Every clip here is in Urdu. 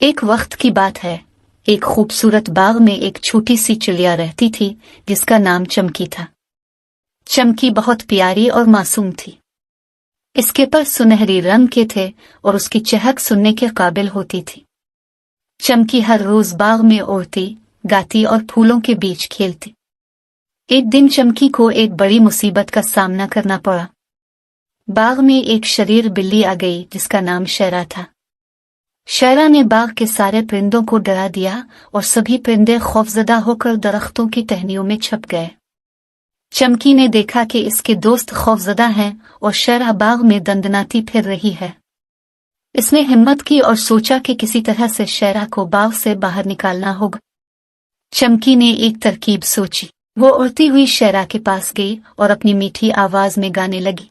ایک وقت کی بات ہے، ایک خوبصورت باغ میں ایک چھوٹی سی چڑیا رہتی تھی جس کا نام چمکی تھا۔ چمکی بہت پیاری اور معصوم تھی۔ اس کے پر سنہری رنگ کے تھے اور اس کی چہک سننے کے قابل ہوتی تھی۔ چمکی ہر روز باغ میں اڑتی، گاتی اور پھولوں کے بیچ کھیلتی۔ ایک دن چمکی کو ایک بڑی مصیبت کا سامنا کرنا پڑا۔ باغ میں ایک شریر بلی آ گئی جس کا نام شیرا تھا۔ شیرا نے باغ کے سارے پرندوں کو ڈرا دیا اور سبھی پرندے خوفزدہ ہو کر درختوں کی ٹہنیوں میں چھپ گئے۔ چمکی نے دیکھا کہ اس کے دوست خوفزدہ ہیں اور شیرا باغ میں دندناتی پھر رہی ہے۔ اس نے ہمت کی اور سوچا کہ کسی طرح سے شیرا کو باغ سے باہر نکالنا ہوگا۔ چمکی نے ایک ترکیب سوچی۔ وہ اڑتی ہوئی شیرا کے پاس گئی اور اپنی میٹھی آواز میں گانے لگی۔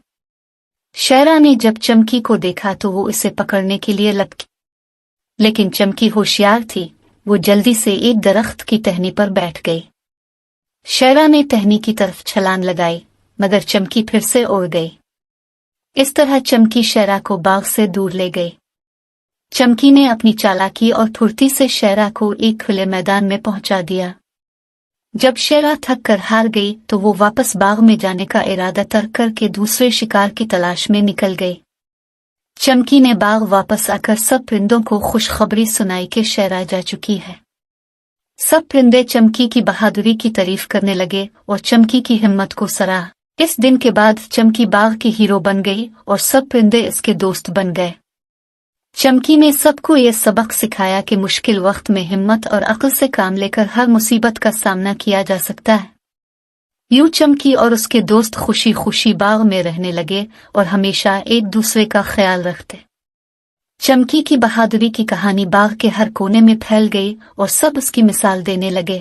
شیرا نے جب چمکی کو دیکھا تو وہ اسے پکڑنے کے لیے لپکی، لیکن چمکی ہوشیار تھی، وہ جلدی سے ایک درخت کی ٹہنی پر بیٹھ گئی۔ شیرا نے ٹہنی کی طرف چھلانگ لگائی مگر چمکی پھر سے اڑ گئی۔ اس طرح چمکی شیرا کو باغ سے دور لے گئی۔ چمکی نے اپنی چالاکی اور پھرتی سے شیرا کو ایک کھلے میدان میں پہنچا دیا۔ جب شیرا تھک کر ہار گئی تو وہ واپس باغ میں جانے کا ارادہ ترک کر کے دوسرے شکار کی تلاش میں نکل گئی۔ چمکی نے باغ واپس آ کر سب پرندوں کو خوشخبری سنائی کہ شیرا جا چکی ہے۔ سب پرندے چمکی کی بہادری کی تعریف کرنے لگے اور چمکی کی ہمت کو سراہا۔ اس دن کے بعد چمکی باغ کی ہیرو بن گئی اور سب پرندے اس کے دوست بن گئے۔ چمکی نے سب کو یہ سبق سکھایا کہ مشکل وقت میں ہمت اور عقل سے کام لے کر ہر مصیبت کا سامنا کیا جا سکتا ہے۔ یوں چمکی اور اس کے دوست خوشی خوشی باغ میں رہنے لگے اور ہمیشہ ایک دوسرے کا خیال رکھتے۔ چمکی کی بہادری کی کہانی باغ کے ہر کونے میں پھیل گئی اور سب اس کی مثال دینے لگے۔